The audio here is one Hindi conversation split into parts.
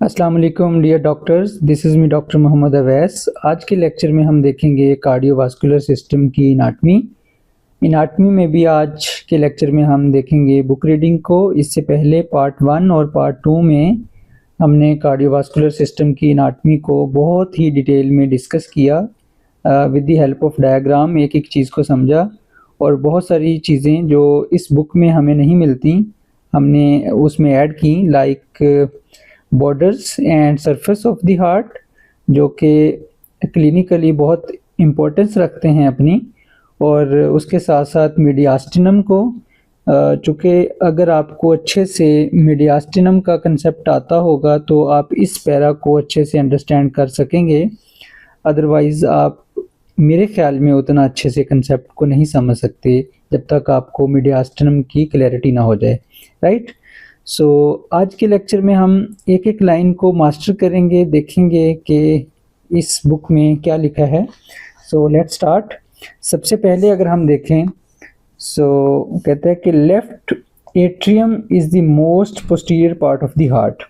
अस्सलाम वालेकुम dear doctors, this is me doctor Mohammad Awais. आज के लेक्चर में हम देखेंगे कार्डियोवास्कुलर सिस्टम की एनाटमी। एनाटमी में भी आज के लेक्चर में हम देखेंगे बुक रीडिंग को। इससे पहले पार्ट 1 और पार्ट 2 में हमने कार्डियोवास्कुलर सिस्टम की एनाटमी को बहुत ही डिटेल में डिस्कस किया। With the help of diagram एक एक चीज़ को समझा और बहुत सारी चीज़ें जो इस बुक में हमें नहीं मिलती हमने उसमें ऐड की, like borders and surface of the heart, जो कि क्लिनिकली बहुत इम्पोर्टेंस रखते हैं अपनी, और उसके साथ साथ मीडियास्टिनम को। चूँकि अगर आपको अच्छे से मीडियास्टिनम का कंसेप्ट आता होगा तो आप इस पैरा को अच्छे से अंडरस्टैंड कर सकेंगे, अदरवाइज़ आप मेरे ख्याल में उतना अच्छे से कंसेप्ट को नहीं समझ सकते जब तक आपको मीडियास्टिनम की क्लैरिटी ना हो जाए, राइट। सो आज के लेक्चर में हम एक एक लाइन को मास्टर करेंगे, देखेंगे कि इस बुक में क्या लिखा है। So let's start. सबसे पहले अगर हम देखें, सो कहते हैं कि left atrium is the most posterior part of the heart,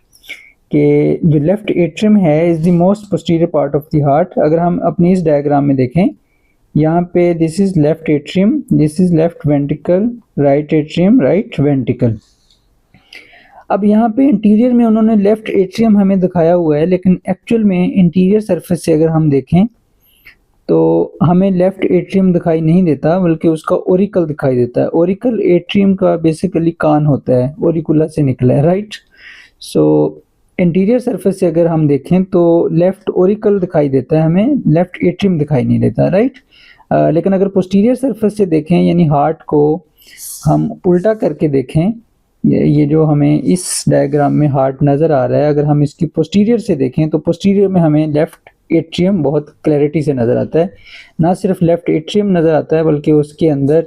कि जो लेफ्ट एट्रियम है is the most posterior part of the heart. अगर हम अपनी इस डायग्राम में देखें, यहाँ पे this is left atrium, this is left ventricle, right atrium, right ventricle. अब यहाँ पे इंटीरियर में उन्होंने लेफ्ट एट्रियम हमें दिखाया हुआ है, लेकिन एक्चुअल में इंटीरियर सरफेस से अगर हम देखें तो हमें लेफ्ट एट्रियम दिखाई नहीं देता, बल्कि उसका ओरिकल दिखाई देता है। ओरिकल एट्रियम का बेसिकली कान होता है, ओरिकुला से निकला है, राइट। सो इंटीरियर सरफेस से अगर हम देखें तो लेफ्ट ओरिकल दिखाई देता है, हमें लेफ्ट एट्रियम दिखाई नहीं देता, राइट। लेकिन अगर पोस्टीरियर सरफेस से देखें, यानी हार्ट को हम उल्टा करके देखें, ये जो हमें इस डायग्राम में हार्ट नज़र आ रहा है, अगर हम इसकी पोस्टीरियर से देखें तो पोस्टीरियर में हमें लेफ्ट एट्रियम बहुत क्लैरिटी से नज़र आता है। ना सिर्फ लेफ्ट एट्रियम नज़र आता है, बल्कि उसके अंदर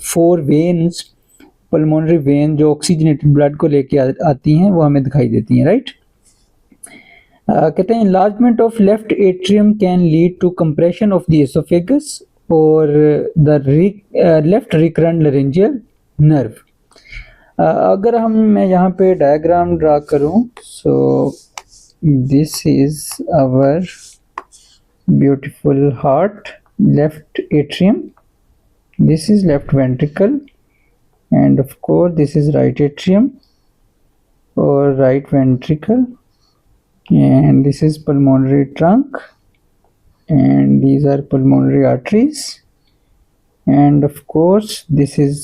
4 वेन्स, पल्मोनरी वेन जो ऑक्सीजनेटेड ब्लड को लेके आती हैं, वो हमें दिखाई देती हैं, राइट। कहते हैं enlargement of left atrium can lead to compression of the esophagus or the left recurrent laryngeal nerve। अगर मैं यहाँ पे डायग्राम ड्रा करूँ, so this is our beautiful heart, left atrium, this is left ventricle, and of course this is right atrium और right ventricle, and this is pulmonary trunk, and these are pulmonary arteries, and of course this is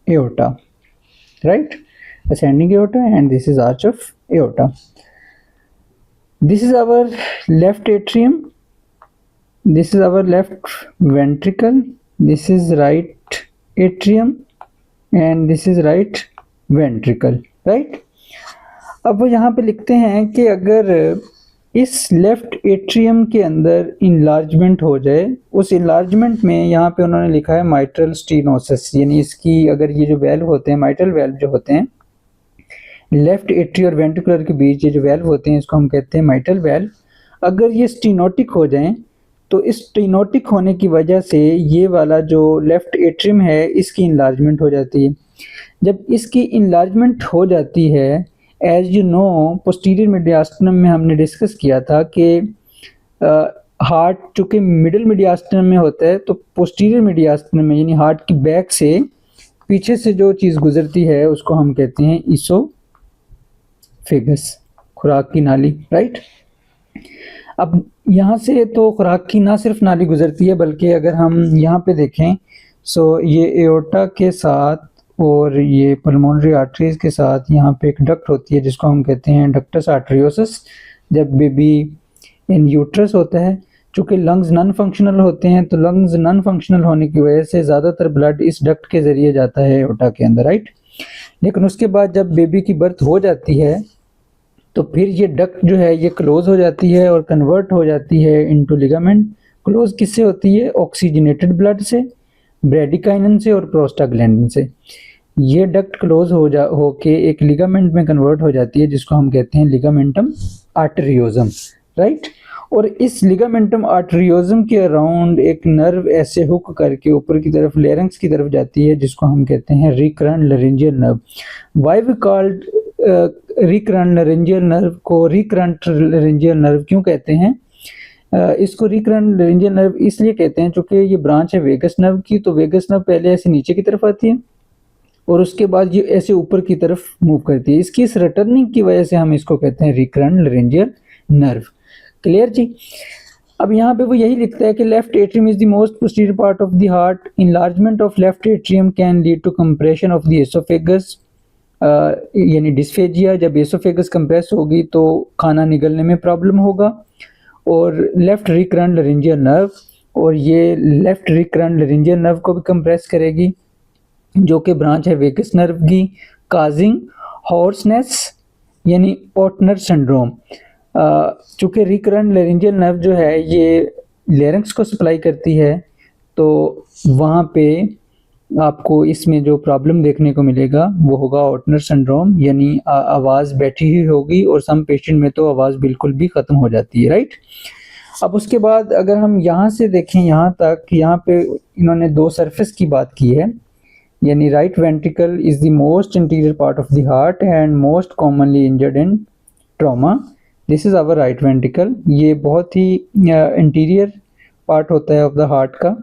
aorta, right, ascending aorta, and this is arch of aorta. This is our left atrium, this is our left ventricle, this is right atrium, and this is right ventricle, right। अब वो यहाँ पे लिखते हैं कि अगर इस लेफ्ट एट्रियम के अंदर इनलार्जमेंट हो जाए, उस इनलार्जमेंट में यहाँ पे उन्होंने लिखा है माइट्रल स्टीनोसिस, यानी इसकी अगर ये जो वेल्व होते हैं, माइट्रल वेल्व जो होते हैं लेफ्ट एट्री और वेंट्रिकुलर के बीच, ये जो वेल्व होते हैं इसको हम कहते हैं माइट्रल वेल्व, अगर ये स्टीनोटिक हो जाएं तो इस स्टीनोटिक होने की वजह से ये वाला जो लेफ्ट एट्रियम है इसकी इनलार्जमेंट हो जाती है। जब इसकी इनलार्जमेंट हो जाती है, as you know, posterior mediastinum में हमने डिस्कस किया था कि हार्ट चूँकि मिडिल मीडियास्टिनम में होता है, तो पोस्टीरियर मीडियास्टिनम में यानी हार्ट की बैक से पीछे से जो चीज़ गुजरती है उसको हम कहते हैं ईसोफेगस, खुराक की नाली, राइट। अब यहाँ से तो खुराक की ना सिर्फ नाली गुजरती है, बल्कि अगर हम यहाँ पे देखें, सो ये एओर्टा के साथ और ये पल्मोनरी आर्टरीज के साथ यहाँ पे एक डक्ट होती है जिसको हम कहते हैं डक्टस आर्टरियोसिस। जब बेबी इन यूट्रस होता है, चूँकि लंग्स नॉन फंक्शनल होते हैं, तो लंग्स नॉन फंक्शनल होने की वजह से ज़्यादातर ब्लड इस डक्ट के ज़रिए जाता है एओर्टा के अंदर, राइट। लेकिन उसके बाद जब बेबी की बर्थ हो जाती है तो फिर ये डक्ट जो है ये क्लोज हो जाती है और कन्वर्ट हो जाती है इनटू लिगामेंट। क्लोज किससे होती है? ऑक्सीजनेटेड ब्लड से, ब्रेडिकाइनिन से और प्रोस्टाग्लैंडिन से। ये डक्ट क्लोज होके एक लिगामेंट में कन्वर्ट हो जाती है जिसको हम कहते हैं लिगामेंटम आर्टेरियोजम, राइट। और इस लिगामेंटम आर्टेरियोजम के अराउंड एक नर्व ऐसे हुक करके ऊपर की तरफ लेरिंक्स की तरफ जाती है जिसको हम कहते हैं recurrent laryngeal nerve. Why we called recurrent laryngeal nerve को रिकरेंट लारिंजियल नर्व क्यों कहते हैं? इसको रिकरेंट लारिंजियल नर्व इसलिए कहते हैं क्योंकि ये ब्रांच है वेगस नर्व की, तो वेगस नर्व पहले ऐसे नीचे की तरफ आती है और उसके बाद ये ऐसे ऊपर की तरफ मूव करती है। इसकी इस रिटर्निंग की वजह से हम इसको कहते हैं रिकरेंट लारिंजियल नर्व। क्लियर जी? अब यहाँ पे वो यही लिखता है कि left atrium is the most posterior part of the heart, enlargement of left atrium can lead to compression of the oesophagus, यानी डिस्फेजिया। जब एसोफेगस कंप्रेस होगी तो खाना निगलने में प्रॉब्लम होगा। और लेफ्ट रिकरेंट लारिंजियल नर्व, और ये लेफ्ट रिकरेंट लारिंजियल नर्व को भी कंप्रेस करेगी जो कि ब्रांच है वेगस नर्व की, काजिंग हॉर्सनेस यानी ओटनर सिंड्रोम। चूँकि रिकरेंट लारिंजियल नर्व जो है ये लेरिंक्स को सप्लाई करती है, तो वहाँ पे आपको इसमें जो प्रॉब्लम देखने को मिलेगा वो होगा ओटनर सिंड्रोम, यानी आवाज़ बैठी ही होगी और सम पेशेंट में तो आवाज़ बिल्कुल भी ख़त्म हो जाती है, राइट। अब उसके बाद अगर हम यहाँ से देखें यहाँ तक, यहाँ पे इन्होंने दो सरफेस की बात की है, यानी right ventricle is the most interior part of the heart and most commonly injured in trauma. This is our right ventricle. ये बहुत ही इंटीरियर पार्ट होता है ऑफ द हार्ट का।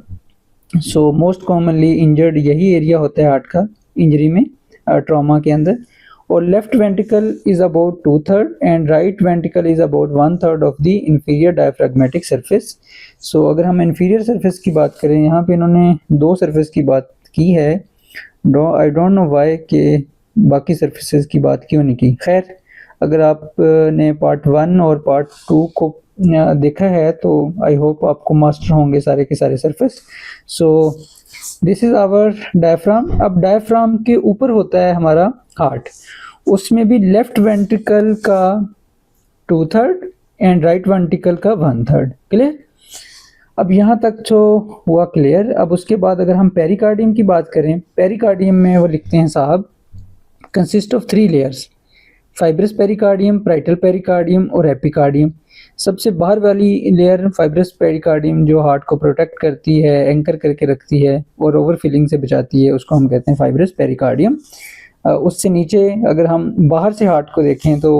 सो मोस्ट कॉमनली इंजर्ड यही एरिया होता है हार्ट का इंजरी में, ट्रॉमा के अंदर। और left ventricle is about 2/3 and right ventricle is about 1/3 of the inferior diaphragmatic surface. So अगर हम इंफीरियर सरफेस की बात करें, यहाँ पे इन्होंने दो सरफेस की बात की है, आई डोंट नो व्हाई कि बाकी सरफेसेस की बात क्यों नहीं की। खैर, अगर आपने पार्ट 1 और पार्ट 2 को देखा है तो आई होप आपको मास्टर होंगे सारे के सारे surface. So this is our diaphragm. अब डायफ्राम के ऊपर होता है हमारा हार्ट, उसमें भी लेफ्ट वेंट्रिकल का 2/3 एंड राइट वेंट्रिकल का 1/3। क्लियर? अब यहाँ तक तो हुआ क्लियर। अब उसके बाद अगर हम पेरिकार्डियम की बात करें, पेरिकार्डियम में वो लिखते हैं साहब consist of 3 layers, fibrous pericardium, parietal pericardium और एपिकार्डियम। सबसे बाहर वाली लेयर फाइब्रस पेरिकार्डियम जो हार्ट को प्रोटेक्ट करती है, एंकर करके रखती है और ओवर फिलिंग से बचाती है, उसको हम कहते हैं फाइब्रस पेरिकार्डियम। उससे नीचे अगर हम बाहर से हार्ट को देखें तो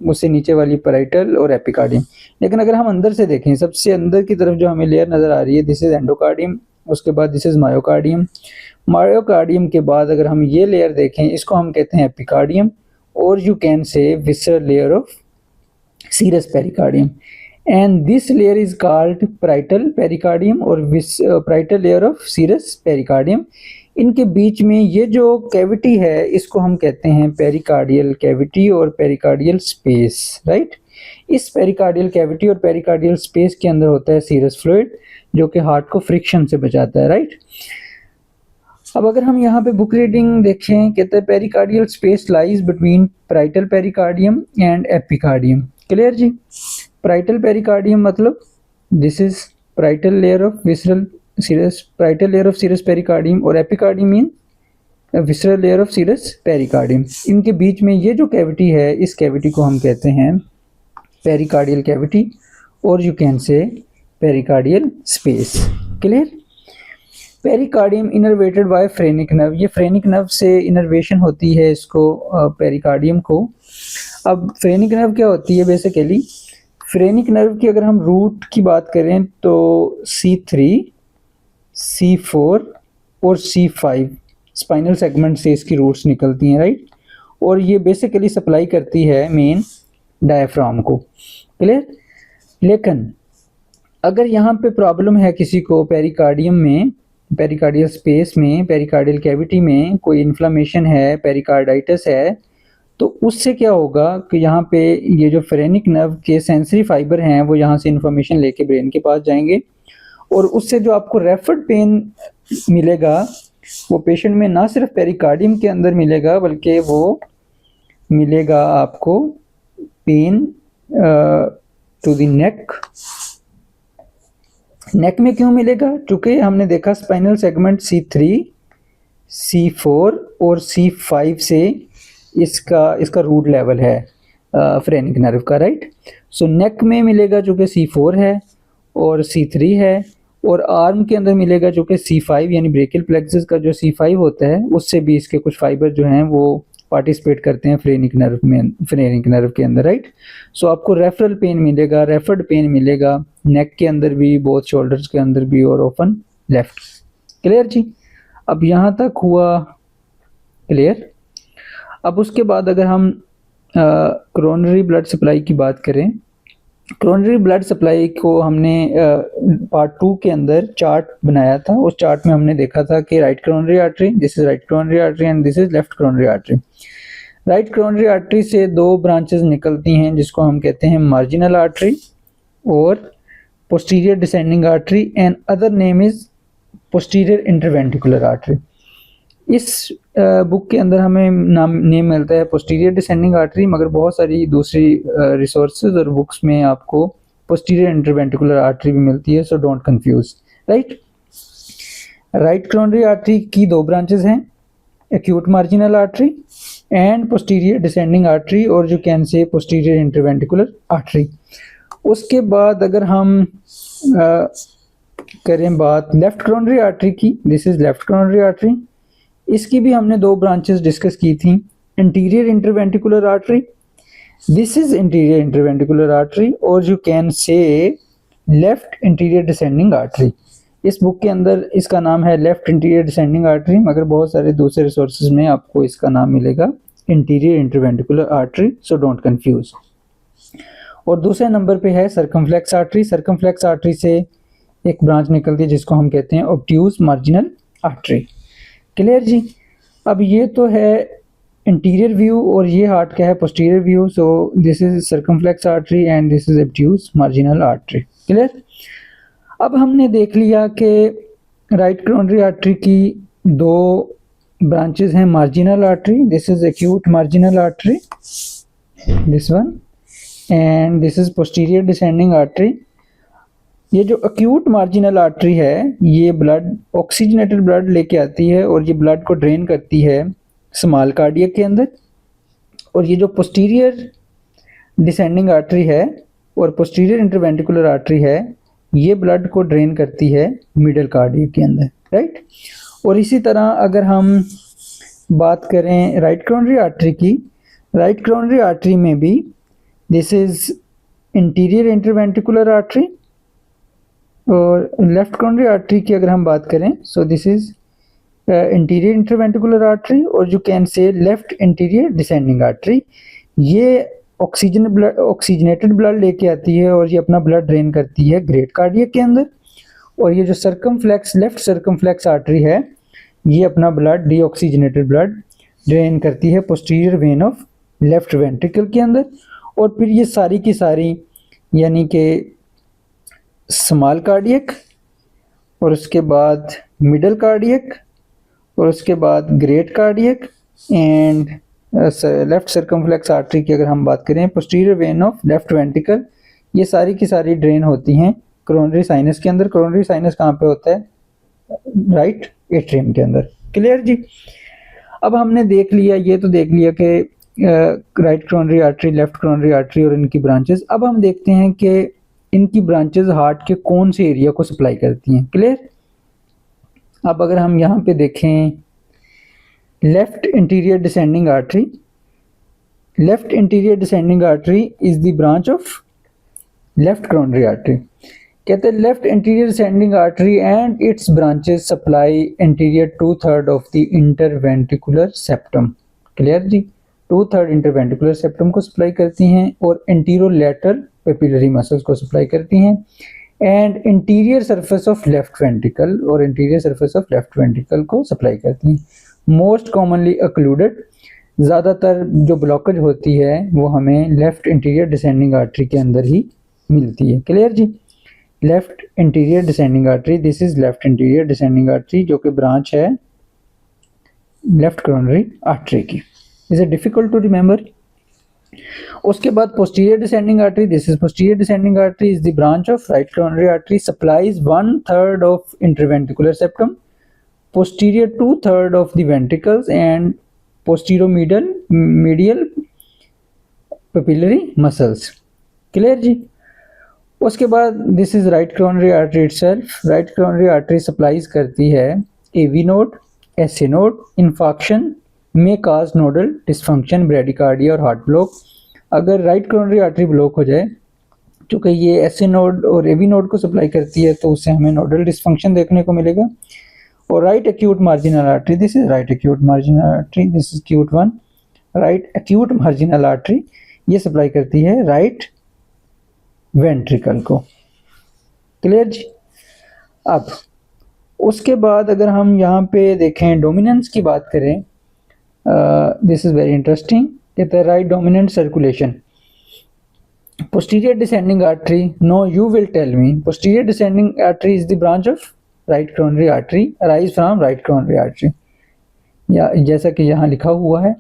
उससे नीचे वाली पैराइटल और एपिकार्डियम। लेकिन अगर हम अंदर से देखें, सबसे अंदर की तरफ जो हमें लेयर नज़र आ रही है, दिस इज़ एंडोकार्डियम। उसके बाद दिस इज़ मायोकार्डियम। मायोकार्डियम के बाद अगर हम ये लेयर देखें, इसको हम कहते हैं एपिकार्डियम, और you can say visceral layer of serous pericardium, and this layer is called parietal pericardium और parietal layer of serous pericardium। इनके बीच में ये जो कैविटी है इसको हम कहते हैं पेरिकार्डियल कैविटी और पेरिकार्डियल स्पेस, राइट। इस पेरिकार्डियल कैविटी और पेरिकार्डियल स्पेस के अंदर होता है सीरस फ्लूइड जो कि हार्ट को फ्रिक्शन से बचाता है, राइट। अब अगर हम यहाँ पे बुक रीडिंग देखें, कहते हैं pericardial space lies between parietal pericardium and epicardium. Clear जी? पैराइटल पेरिकार्डियम मतलब this is parietal layer of visceral serous, parietal layer of serous pericardium, और epicardium mean visceral layer of serous pericardium. इनके बीच में ये जो कैविटी है, इस कैविटी को हम कहते हैं पेरिकार्डियल कैविटी और यू कैन से pericardial space. Clear? Pericardium innervated bye phrenic nerve. ये फ्रेनिक नर्व से इनर्वेशन होती है इसको पेरिकार्डियम को। अब फ्रेनिक नर्व क्या होती है बेसिकली? फ्रेनिक नर्व की अगर हम रूट की बात करें तो C3, C4 और C5 स्पाइनल सेगमेंट से इसकी रूट्स निकलती हैं, राइट। और ये बेसिकली सप्लाई करती है मेन डायफ्राम को। क्लियर? लेकिन अगर यहाँ पे प्रॉब्लम है किसी को पेरिकार्डियम में, पेरिकार्डियल स्पेस में, पेरिकार्डियल कैविटी में कोई इन्फ्लेमेशन है, पेरिकार्डाइटिस है, तो उससे क्या होगा कि यहाँ पे ये जो फ्रेनिक नर्व के सेंसरी फाइबर हैं वो यहाँ से इन्फॉर्मेशन लेके ब्रेन के पास जाएंगे, और उससे जो आपको रेफर्ड पेन मिलेगा वो पेशेंट में ना सिर्फ पेरिकार्डियम के अंदर मिलेगा बल्कि वो मिलेगा आपको पेन टू द नेक। नेक में क्यों मिलेगा? क्योंकि हमने देखा स्पाइनल सेगमेंट C3, C4 और C5 से इसका रूट लेवल है फ्रेनिक नर्व का, राइट। सो नेक में मिलेगा जो कि C4 है और C3 है, और आर्म के अंदर मिलेगा जो कि C5 यानी ब्रेकियल प्लेक्सस का जो C5 होता है उससे भी इसके कुछ फाइबर जो हैं वो पार्टिसिपेट करते हैं फ्रेनिक नर्व के अंदर, राइट। सो आपको रेफरल पेन मिलेगा, रेफर्ड पेन मिलेगा नेक के अंदर भी, बोथ शोल्डर्स के अंदर भी, और ओपन लेफ्ट। क्लियर जी। अब यहाँ तक हुआ क्लियर। अब उसके बाद अगर हम कोरोनरी ब्लड सप्लाई की बात करें, कोरोनरी ब्लड सप्लाई को हमने पार्ट 2 के अंदर चार्ट बनाया था। उस चार्ट में हमने देखा था कि right coronary artery, this is right coronary artery and this is left coronary artery. Right coronary artery से 2 ब्रांचेस निकलती हैं जिसको हम कहते हैं मार्जिनल आर्टरी और posterior descending artery, and other name is posterior interventricular artery. इस बुक के अंदर हमें नेम मिलता है पोस्टीरियर डिसेंडिंग आर्टरी, मगर बहुत सारी दूसरी रिसोर्सेज और बुक्स में आपको पोस्टीरियर इंटरवेंट्रिकुलर आर्टरी भी मिलती है, so don't confuse, right. Right coronary artery की 2 ब्रांचेस हैं, acute marginal artery and posterior descending artery, और you can say posterior interventricular artery. उसके बाद अगर हम करें बात लेफ्ट कोरोनरी आर्टरी की, this is left coronary artery. इसकी भी हमने 2 ब्रांचेस डिस्कस की थी, anterior interventricular artery, this is anterior interventricular artery, और you can say left anterior descending artery. इस बुक के अंदर इसका नाम है लेफ्ट इंटीरियर डिसेंडिंग आर्टरी, मगर बहुत सारे दूसरे रिसोर्सेज में आपको इसका नाम मिलेगा interior interventricular artery, so don't confuse. और दूसरे नंबर पे है सर्कमफ्लेक्स आर्टरी। सर्कमफ्लेक्स आर्टरी से एक ब्रांच निकलती है जिसको हम कहते हैं ऑब्ट्यूज मार्जिनल आर्टरी। क्लियर जी। अब ये तो है इंटीरियर व्यू और ये हार्ट का है posterior view, so this is circumflex artery and this is obtuse marginal artery. Clear. अब हमने देख लिया कि राइट कोरोनरी आर्टरी की 2 ब्रांचेस हैं, marginal artery, this is acute marginal artery, this one, and this is posterior descending artery. ये जो एक्यूट मार्जिनल आर्टरी है, ये ब्लड ऑक्सीजनेटेड ब्लड लेके आती है और ये ब्लड को ड्रेन करती है स्मॉल कार्डियक के अंदर, और ये जो पोस्टीरियर डिसेंडिंग आर्टरी है और पोस्टीरियर इंटरवेंट्रिकुलर आर्टरी है, ये ब्लड को ड्रेन करती है मिडल कार्डियक के अंदर, राइट। और इसी तरह अगर हम बात करें राइट कोरोनरी आर्टरी की, राइट कोरोनरी आर्टरी में भी this is anterior interventricular artery, और लेफ्ट कोरोनरी आर्टरी की अगर हम बात करें, so this is anterior interventricular artery, और you can say left anterior descending artery. ये ऑक्सीजनेटेड ब्लड लेके आती है और ये अपना ब्लड ड्रेन करती है ग्रेट कार्डियक के अंदर, और ये जो लेफ्ट सर्कमफ्लेक्स आर्टरी है, ये अपना ब्लड डीऑक्सीजनेटेड ब्लड ड्रेन करती है posterior when of left ventricle के अंदर। और फिर ये सारी की सारी यानी कि स्मॉल कार्डियक, और उसके बाद मिडल कार्डियक, और उसके बाद great cardiac, and left circumflex artery की अगर हम बात करें posterior when of left ventricle, ये सारी की सारी ड्रेन होती हैं कोरोनरी साइनस के अंदर। कोरोनरी साइनस कहाँ पे होता है? राइट एट्रियम के अंदर। क्लियर जी। अब हमने देख लिया, ये तो देख लिया कि right coronary artery, left coronary artery और इनकी ब्रांचेस। अब हम देखते हैं कि इनकी ब्रांचेस हार्ट के कौन से एरिया को सप्लाई करती हैं। क्लियर। अब अगर हम यहाँ पे देखें left anterior descending artery, left anterior descending artery is the branch of left coronary artery. कहते हैं left anterior descending artery and its branches supply anterior 2/3 of the interventricular septum. Clear जी। 2/3 इंटरवेंट्रिकुलर सेप्टम को सप्लाई करती हैं और एंटीरोलैटरल पेपिलरी मसल्स को सप्लाई करती हैं, and anterior surface of left ventricle और anterior surface of left ventricle को सप्लाई करती हैं। मोस्ट कॉमनली अक्लूडेड, ज़्यादातर जो ब्लॉकेज होती है वो हमें लेफ्ट इंटीरियर डिसेंडिंग आर्टरी के अंदर ही मिलती है। क्लियर जी। Left anterior descending artery, this is left anterior descending artery, जो कि ब्रांच है लेफ्ट कोरोनरी आर्टरी की। Is it difficult to remember? उसके बाद posterior descending artery, this is posterior descending artery is the branch of right coronary artery, supplies 1/3 of interventricular septum, posterior 2/3 of the ventricles and medial papillary muscles। Clear जी। उसके बाद this is right coronary artery itself. Right coronary artery supplies करती है AV node, SA node, infarction, मे काज नोडल डिसफंक्शन, ब्रेडिकार्डिया और हार्ट ब्लॉक। अगर राइट कोरोनरी आर्टरी ब्लॉक हो जाए, क्योंकि ये एसए नोड और एबी नोड को सप्लाई करती है, तो उससे हमें नोडल डिसफंक्शन देखने को मिलेगा। और right acute marginal artery, this is right acute marginal artery, this is cute one, right acute marginal artery, ये सप्लाई करती है राइट वेंट्रिकल को। क्लियर जी। अब उसके बाद अगर हम यहाँ पे देखें डोमिनेंस की बात करें, दिस इज वेरी इंटरेस्टिंग, कहते हैं right dominant circulation, posterior descending artery, no you will tell me, posterior descending artery is the branch of right coronary artery, arise from right coronary artery, या जैसा कि यहाँ लिखा हुआ है।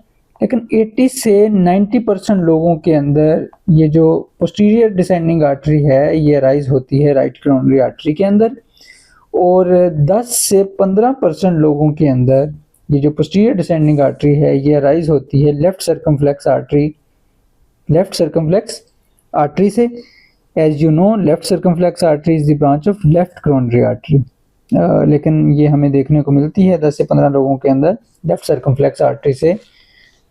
लेकिन 80 से 90% लोगों के अंदर ये जो posterior descending artery है ये arise होती है right coronary artery के अंदर, और 10 से 15% लोगों के अंदर ये जो posterior descending artery है ये arise होती है left circumflex artery, left circumflex artery से। As you know left circumflex artery is the branch of left coronary artery, लेकिन ये हमें देखने को मिलती है 10 से 15 लोगों के अंदर लेफ्ट सर्कमफ्लेक्स आर्टरी से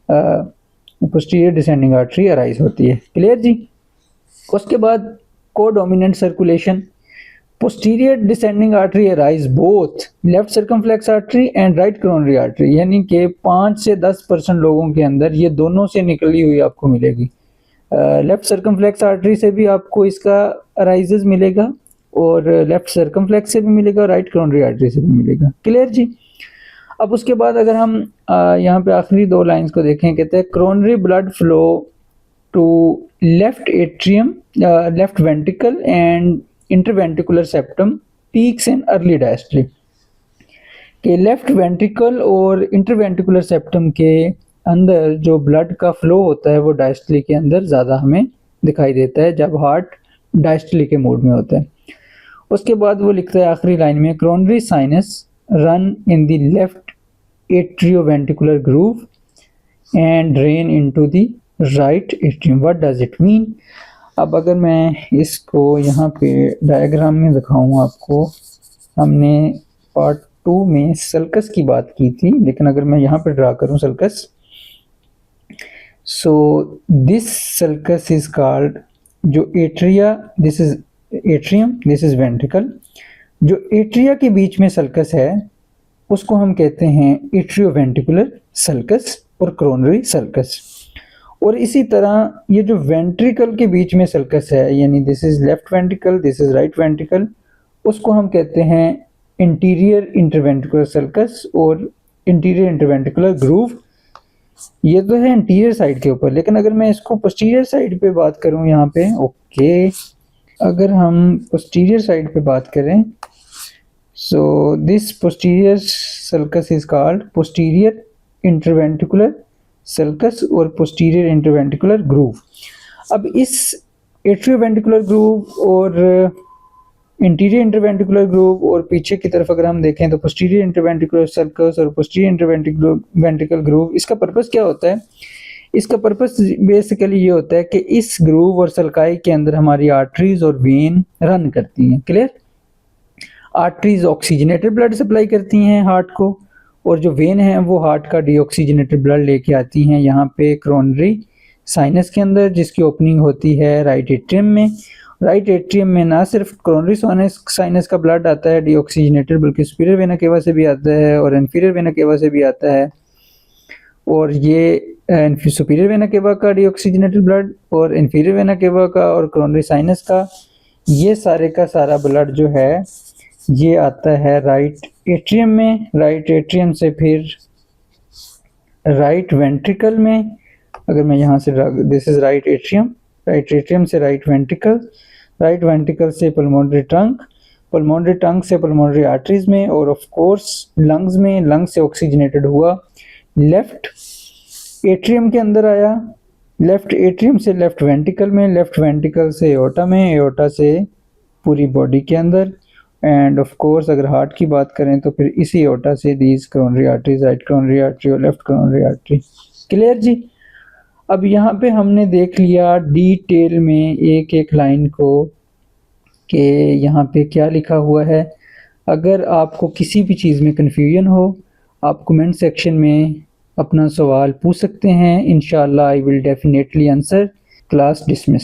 पोस्टीरियर डिसेंडिंग आर्टरी अराइज होती है। क्लियर जी। उसके बाद codominant circulation, posterior descending artery arise both left circumflex artery and right coronary artery, यानी कि 5 से 10% लोगों के अंदर ये दोनों से निकली हुई आपको मिलेगी। लेफ्ट सर्कमफ्लेक्स आर्टरी से भी आपको इसका अराइजेस मिलेगा, और लेफ्ट सर्कमफ्लेक्स से भी मिलेगा, और राइट कोरोनरी आर्टरी से भी मिलेगा। क्लियर जी। अब उसके बाद अगर हम यहाँ पे आखिरी 2 लाइंस को देखें, कहते हैं coronary blood flow to left atrium, left ventricle and interventricular septum peaks in early diastole, कि लेफ्ट वेंट्रिकल और इंटरवेंट्रिकुलर सेप्टम के अंदर जो ब्लड का फ्लो होता है वो डायस्टली के अंदर ज़्यादा हमें दिखाई देता है जब हार्ट डायस्टली के मोड में होता है। उसके बाद वो लिखता है आखिरी लाइन में, coronary sinus run in the left atrioventricular groove and drain into the right atrium. What does it mean? अब अगर मैं इसको यहाँ पे डायग्राम में दिखाऊँ आपको, हमने पार्ट 2 में सल्कस की बात की थी, लेकिन अगर मैं यहाँ पर ड्रा करूँ sulcus, so this sulcus is called, जो atria, this is atrium, this is ventricle, जो एट्रिया के बीच में सल्कस है उसको हम कहते हैं एट्रियोवेंट्रिकुलर सल्कस और कोरोनरी सल्कस। और इसी तरह ये जो वेंट्रिकल के बीच में सल्कस है, यानी this is left ventricle, this is right ventricle, उसको हम कहते हैं इंटीरियर इंटरवेंट्रिकुलर सल्कस और इंटीरियर इंटरवेंट्रिकुलर ग्रूव। ये तो है इंटीरियर साइड के ऊपर, लेकिन अगर मैं इसको पोस्टीरियर साइड पे बात करूं यहाँ पे, ओके, अगर हम पोस्टीरियर साइड पे बात करें, so this posterior sulcus is called posterior interventricular sulcus और पोस्टीरियर इंटरवेंट्रिकुलर ग्रूव। अब इस एट्रियोवेंट्रिकुलर ग्रूव और इंटीरियर इंटरवेंट्रिकुलर ग्रूव और पीछे की तरफ अगर हम देखें तो पोस्टीरियर इंटरवेंट्रिकुलर सल्कस और पोस्टीरियर इंटरवेंट्रिकल ग्रूव, इसका पर्पस क्या होता है? इसका पर्पस बेसिकली ये होता है कि इस ग्रूव और सल्काई के अंदर हमारी आर्टरीज और वेन रन करती हैं। Clear? Arteries oxygenated blood supply करती हैं हार्ट को, और जो वेन है वो हार्ट का डीऑक्सीजनेटेड ब्लड लेके आती हैं यहाँ पे कोरोनरी साइनस के अंदर, जिसकी ओपनिंग होती है राइट एट्रियम में। राइट एट्रियम में ना सिर्फ कोरोनरी साइनस का ब्लड आता है डीऑक्सीजनेटेड, बल्कि सुपीरियर वेना केवा से भी आता है और इन्फीरियर वेना केवा से भी आता है। और ये सुपीरियर वेना केवा का डीऑक्सीजनेटेड ब्लड और इन्फीरियर वेना केवा का और कोरोनरी साइनस का, ये सारे का सारा ब्लड जो है ये आता है राइट एट्रियम में। राइट एट्रियम से फिर राइट वेंट्रिकल में, अगर मैं यहाँ से, this is right atrium, right atrium से राइट वेंट्रिकल, राइट वेंट्रिकल से पल्मोनरी ट्रंक, पल्मोनरी ट्रंक से पल्मोनरी आर्टरीज में, और ऑफ कोर्स लंग्स में, लंग्स से ऑक्सीजनेटेड हुआ लेफ्ट एट्रियम के अंदर आया, लेफ्ट एट्रियम से लेफ्ट वेंट्रिकल में, लेफ्ट वेंट्रिकल से एओर्टा में, एओर्टा से पूरी बॉडी के अंदर, एंड ऑफ कोर्स अगर हार्ट की बात करें तो फिर इसी एओर्टा से these coronary arteries, right coronary artery और लेफ्ट कोरोनरी आर्टरी। क्लियर जी? अब यहाँ पे हमने देख लिया डिटेल में एक एक लाइन को कि यहाँ पे क्या लिखा हुआ है। अगर आपको किसी भी चीज़ में कन्फ्यूजन हो, आप कमेंट सेक्शन में अपना सवाल पूछ सकते हैं। इंशाल्लाह I will definitely answer. Class dismiss.